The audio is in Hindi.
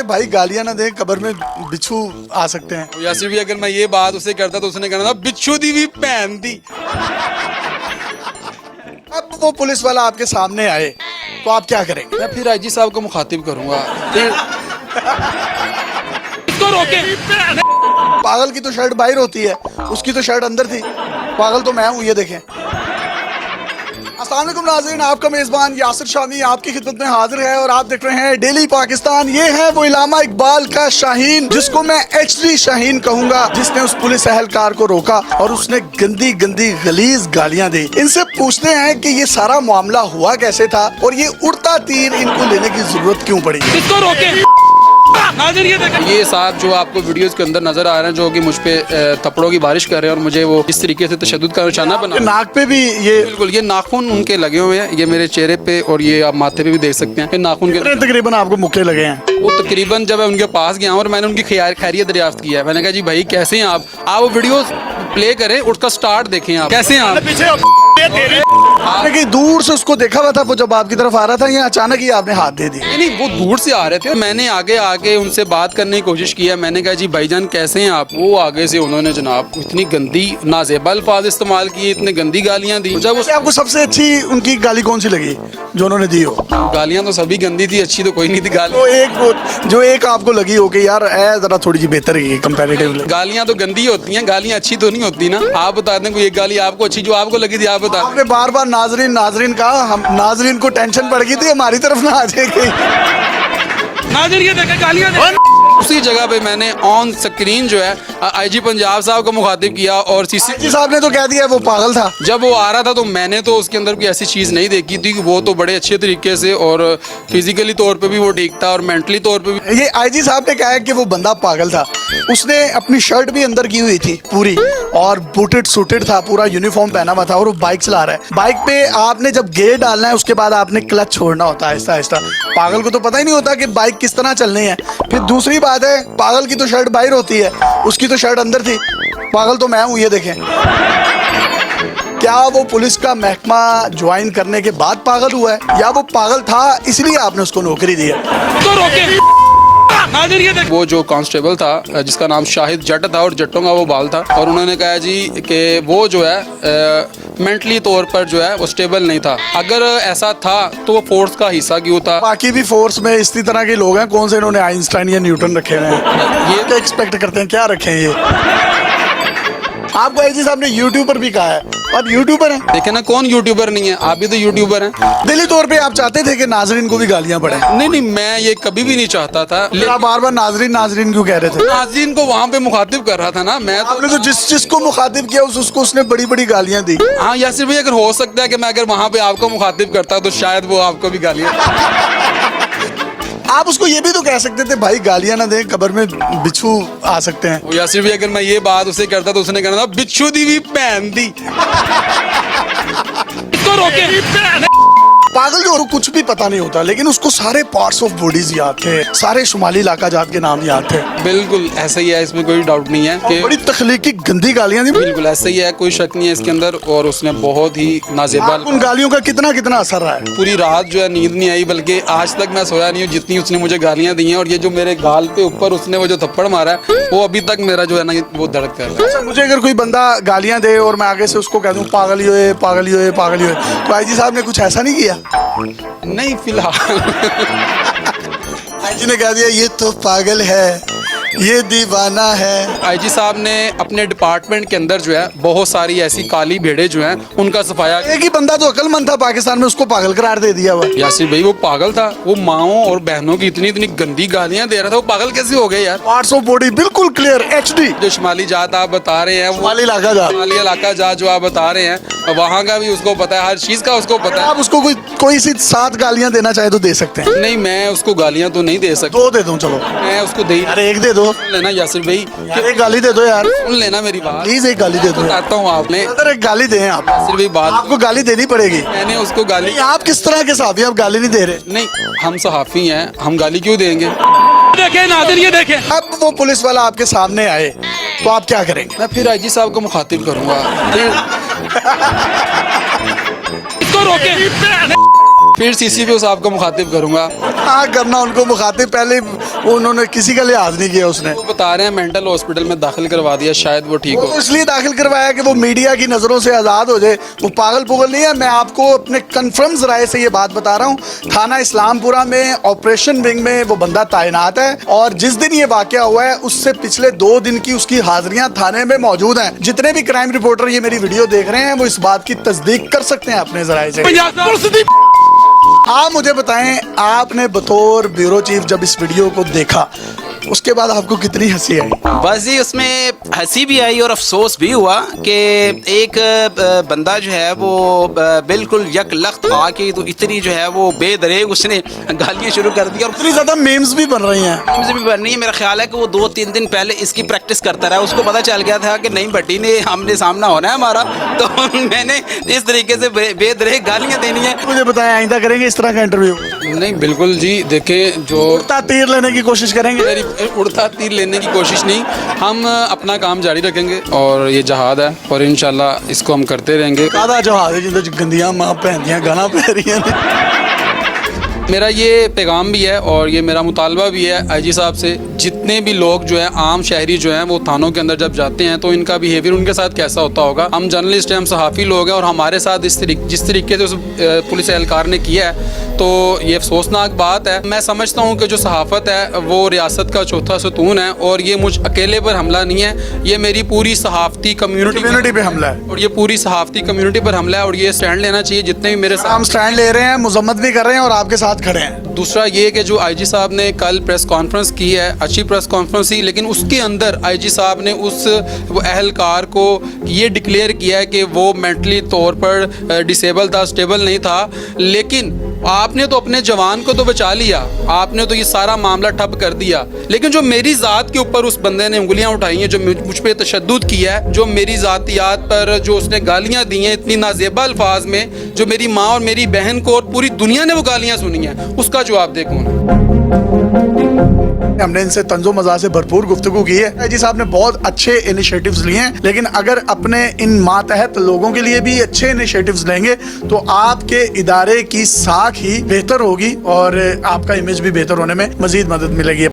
भाई गालियां ना दें, कब्र में बिच्छू आ सकते हैं। यासिर भी अगर मैं ये बात उसे करता तो उसने कहना था बिच्छू दी भी पहन दी। अब वो पुलिस वाला आपके सामने आए तो आप क्या करेंगे? मैं फिर आईजी साहब को मुखातिब करूंगा। फिर इसको रोके। पागल की तो शर्ट बाहर होती है, उसकी तो शर्ट अंदर थी। पागल तो मैं हूँ, ये देखें। अस्सलाम वालेकुम नाज़रीन, आपका मेज़बान यासिर शामी आपकी खिदमत में हाजिर है और आप देख रहे हैं डेली पाकिस्तान। ये है वो इलामा इकबाल का शाहीन, जिसको मैं HD शाहीन कहूंगा, जिसने उस पुलिस एहलकार को रोका और उसने गंदी गंदी गलीज गालियां दी। इनसे पूछते हैं कि ये सारा मामला हुआ कैसे था और ये उड़ता तीर इनको लेने की जरूरत क्यों पड़ी। इसको रोके। ये साहब जो आपको वीडियोस के अंदर नजर आ रहे हैं, जो कि मुझ पे थप्पड़ों की बारिश कर रहे हैं और मुझे वो इस तरीके से तशद्दुद का निशाना बना। नाक पे भी ये बिल्कुल, ये नाखून उनके लगे हुए हैं, ये मेरे चेहरे पे और ये आप माथे पे भी देख सकते हैं। ये नाखून के तकरीबन आपको मुक्के लगे हैं। वो तकरीबन जब मैं उनके पास गया और मैंने उनकी खैरियत दरियाफ्त किया है, मैंने कहा जी भाई कैसे हैं आप वो वीडियो प्ले करें, उसका स्टार्ट देखें आप कैसे हैं आप। आपने कहीं दूर से उसको देखा हुआ था वो जब आपकी तरफ आ रहा था, या अचानक ही आपने हाथ दे दी? नहीं, वो दूर से आ रहे थे। मैंने आगे आके उनसे बात करने की कोशिश किया। मैंने कहा जी भाईजान कैसे हैं आप। वो आगे से उन्होंने जनाब इतनी गंदी नाजेबा अल्फाज इस्तेमाल किए, इतनी गंदी गालियां दी। जब आपको सबसे अच्छी उनकी गाली कौन सी लगी जो उन्होंने दी हो? गालियां तो सभी गंदी थी, अच्छी तो कोई नहीं थी गाली। जो एक आपको लगी हो कि यार जरा थोड़ी सी बेहतर है कंपैरेटिवली। गालियां तो गंदी होती हैं, गालियां अच्छी तो नहीं होती ना। आप बता दें कोई एक गाली आपको अच्छी जो आपको लगी थी, आप बता। आपने बार बार नाजरीन कहा, हम नाजरीन को टेंशन पड़ गई थी हमारी तरफ ना आ जाएगी। नाज़रीन देखे गालियां उसी जगह पे मैंने ऑन स्क्रीन जो है IG पंजाब साहब को मुखातिब किया और CC साहब ने तो कह दिया वो पागल था। जब वो आ रहा था तो मैंने तो उसके अंदर कोई ऐसी चीज़ नहीं देखी थी। वो तो बड़े अच्छे तरीके से और फिजिकली तौर पे भी वो ठीक था और मेंटली तौर पे भी। ये IG साहब ने कहा है कि वो बंदा पागल था। उसने अपनी शर्ट भी अंदर की हुई थी पूरी और बूटेड सूटेड था, पूरा यूनिफॉर्म पहना हुआ था और वो बाइक चला रहा है। बाइक पे आपने जब गियर डालना है उसके बाद आपने क्लच छोड़ना होता है आहिस्ता आहिस्ता। पागल को तो पता ही नहीं होता कि बाइक किस तरह चलनी है। फिर दूसरी बात है, पागल की तो शर्ट बाहर होती है, उसकी तो शर्ट अंदर थी। पागल तो मैं हूँ, ये देखें। क्या वो पुलिस का महकमा ज्वाइन करने के बाद पागल हुआ है या वो पागल था इसलिए आपने उसको नौकरी दी है? तो रोके। वो जो कांस्टेबल था जिसका नाम शाहिद जट था और जट्टों का वो बाल था, और उन्होंने कहा जी कि वो जो है मेंटली तौर पर जो है वो स्टेबल नहीं था। अगर ऐसा था तो वो फोर्स का हिस्सा क्यों था? बाकी भी फोर्स में इसी तरह के लोग हैं, कौन से इन्होंने आइंस्टाइन या न्यूटन रखे हुए हैं? ये क्या एक्सपेक्ट करते हैं, क्या रखे हैं ये? आपको IG साहब ने यूट्यूबर भी कहा है, आप यूट्यूबर हैं। देखे ना, कौन यूट्यूबर नहीं है, आप भी तो यूट्यूबर हैं। दिली तौर पे आप चाहते थे कि नाजरीन को भी गालियां पड़े? नहीं, मैं ये कभी भी नहीं चाहता था। आप बार बार नाजरीन क्यों कह रहे थे? नाज़रीन को वहाँ पे मुखातिब कर रहा था ना मैं। आपने तो जिसको मुखातिब किया उसको उसने बड़ी बड़ी गालियां दी। हाँ यासिर भाई, अगर हो सकता है कि मैं अगर वहाँ पे आपको मुखातिब करता तो शायद वो आपको भी गालियाँ। आप उसको ये भी तो कह सकते थे भाई गालियां ना दें, कब्र में बिच्छू आ सकते हैं। यासिर भाई, अगर मैं ये बात उसे करता तो उसने कहना था बिच्छू दी भी पहन दी। इसको रोके। पागल जो कुछ भी पता नहीं होता, लेकिन उसको सारे पार्ट्स ऑफ बॉडीज याद थे, सारे शुमाली इलाका जात के नाम याद थे। बिल्कुल ऐसा ही है, इसमें कोई डाउट नहीं है कि बड़ी तख्लीकी गंदी गालियां दी। बिल्कुल ऐसा ही है, कोई शक नहीं है इसके अंदर। और उसने बहुत ही नाजेबा उन गालियों का कितना असर रहा है? पूरी रात जो है नींद नहीं आई, बल्कि आज तक मैं सोया नहीं हूँ जितनी उसने मुझे गालियां दी हैं। और ये जो मेरे गाल पे ऊपर उसने वो जो थप्पड़ मारा है, वो अभी तक मेरा जो है ना वो दर्द कर रहा है। मुझे अगर कोई बंदा गालियां दे और मैं आगे से उसको कह दूं पागल ही होए, तो IG साहब ने कुछ ऐसा नहीं किया? नहीं, फिलहाल IG ने कह दिया ये तो पागल है, ये दीवाना है। IG साहब ने अपने डिपार्टमेंट के अंदर जो है बहुत सारी ऐसी काली भेड़े जो हैं उनका सफाया। एक ही बंदा तो अक्लमंद था पाकिस्तान में, उसको पागल करार दे दिया हुआ। यासिर भाई, वो पागल था। वो माओ और बहनों की इतनी गंदी गालियां दे रहा था, वो पागल कैसे हो गए यार? पार्ट्स ऑफ बॉडी बिल्कुल क्लियर HD। जो शुमाली जात आप बता रहे हैं, शुमाली इलाका जात जो आप बता रहे हैं, वहाँ का भी उसको पता है, हर चीज का उसको पता है। आप उसको कोई सी 7 गालियां देना चाहे तो दे सकते हैं। नहीं, मैं उसको गालियां तो नहीं दे सकता। 2 दे दूं, चलो मैं उसको दे। अरे 1 दे दो। सुन लेना यासिर भाई, एक गाली दे दो यार, सुन लेना मेरी बात प्लीज, एक गाली दे दो। बताता हूँ आपने। अगर एक गाली दें आप, यासिर भाई बात आपको गाली देनी पड़ेगी। मैंने उसको गाली। आप किस तरह के साहब, आप गाली नहीं दे रहे? नहीं, हम सहाफी हैं, हम गाली क्यों देंगे? देखे नाज़रीन, ये देखे। अब वो पुलिस वाला आपके सामने आए तो आप क्या करेंगे? मैं फिर IG साहब को मुखातिब करूंगा। इसको रोके। फिर CCP साहब को मुखातिब करूंगा। हाँ करना उनको मुखातिब, पहले उन्होंने किसी का लिहाज नहीं किया उसने। वो बता रहे हैं मेंटल हॉस्पिटल में दाखिल करवा दिया, शायद वो ठीक वो हो। तो इसलिए दाखिल करवाया कि वो मीडिया की नज़रों से आज़ाद हो जाए। वो पागल पुगल नहीं है। मैं आपको अपने कन्फर्म राय से ये बात बता रहा हूँ, थाना इस्लामपुरा में ऑपरेशन विंग में वो बंदा तैनात है और जिस दिन ये वाकया हुआ है उससे पिछले 2 दिन की उसकी हाजिरियां थाने में मौजूद हैं। जितने भी क्राइम रिपोर्टर ये मेरी वीडियो देख रहे हैं वो इस बात की तस्दीक कर सकते हैं अपने जराये से। आप मुझे बताएं, आपने बतौर ब्यूरो चीफ जब इस वीडियो को देखा उसके बाद आपको कितनी हंसी आई? बस जी उसमें हंसी भी आई और अफसोस भी हुआ कि एक बंदा जो है वो बिल्कुल यकलख्त आके तो इतनी जो है वो बेदरेग उसने गालियाँ शुरू कर दी और इतनी ज़्यादा मीम्स भी बन रही हैं। मुझे भी बन रही है। मेरा ख्याल है कि वो 2-3 दिन पहले इसकी प्रैक्टिस करता रहा, उसको पता चल गया था कि नहीं भट्टी ने आमने सामना होना है हमारा, तो मैंने इस तरीके से बेदरेग गालियाँ देनी है। मुझे बताएं, आइंदा करेंगे इस तरह का इंटरव्यू? नहीं बिल्कुल जी, देखें जो उड़ता तीर लेने की कोशिश करेंगे? उड़ता तीर लेने की कोशिश नहीं, हम अपना काम जारी रखेंगे और ये जहाद है और इंशाल्लाह इसको हम करते रहेंगे। कादा जहाज है जिंदे गंदियां मां भैंदियां गाना पै रही हैं। मेरा ये पैगाम भी है और ये मेरा मुतालबा भी है IG साहब से, जितने भी लोग जो हैं आम शहरी जो हैं वो थानों के अंदर जब जाते हैं तो इनका बिहेवियर उनके साथ कैसा होता होगा। हम जर्नलिस्ट हैं, हम सहाफ़ी लोग हैं और हमारे साथ जिस तरीके से उस पुलिस एहलकार ने किया है तो ये अफसोसनाक बात है। मैं समझता हूँ कि जो सहाफ़त है वो रियासत का चौथा सतून है और ये मुझ अकेले पर हमला नहीं है, ये मेरी पूरी सहाफ़ती कम्यूनिटी पे हमला है और ये पूरी सहाफ़ती कम्यूनिटी पर हमला है और ये स्टैंड लेना चाहिए जितने भी मेरे साथ। हम स्टैंड ले रहे हैं, मुजम्मत भी कर रहे हैं और आपके साथ खड़े हैं। दूसरा ये कि जो IG साहब ने कल प्रेस कॉन्फ्रेंस की है, अच्छी प्रेस कॉन्फ्रेंस थी, लेकिन उसके अंदर IG साहब ने उस वो अहलकार को ये डिक्लेयर किया है कि वो मेंटली तौर पर डिसेबल था, स्टेबल नहीं था। लेकिन आपने तो अपने जवान को तो बचा लिया, आपने तो ये सारा मामला ठप कर दिया, लेकिन जो मेरी ज़ात के ऊपर उस बंदे ने उंगलियां उठाई हैं, जो मुझ पर तशद्दुद किया है, जो मेरी ज़ातियात पर जो उसने गालियां दी हैं इतनी नाजेबा अल्फाज में, जो मेरी माँ और मेरी बहन को और पूरी दुनिया ने वो गालियां सुनी हैं, उसका जवाब दे कौन? हमने इनसे तंजो मज़ाक से भरपूर गुफ्तगू की है। IG साहब ने बहुत अच्छे इनिशिएटिव्स लिए हैं, लेकिन अगर अपने इन मातहत लोगों के लिए भी अच्छे इनिशिएटिव्स लेंगे तो आपके इदारे की साख ही बेहतर होगी और आपका इमेज भी बेहतर होने में मजीद मदद मिलेगी।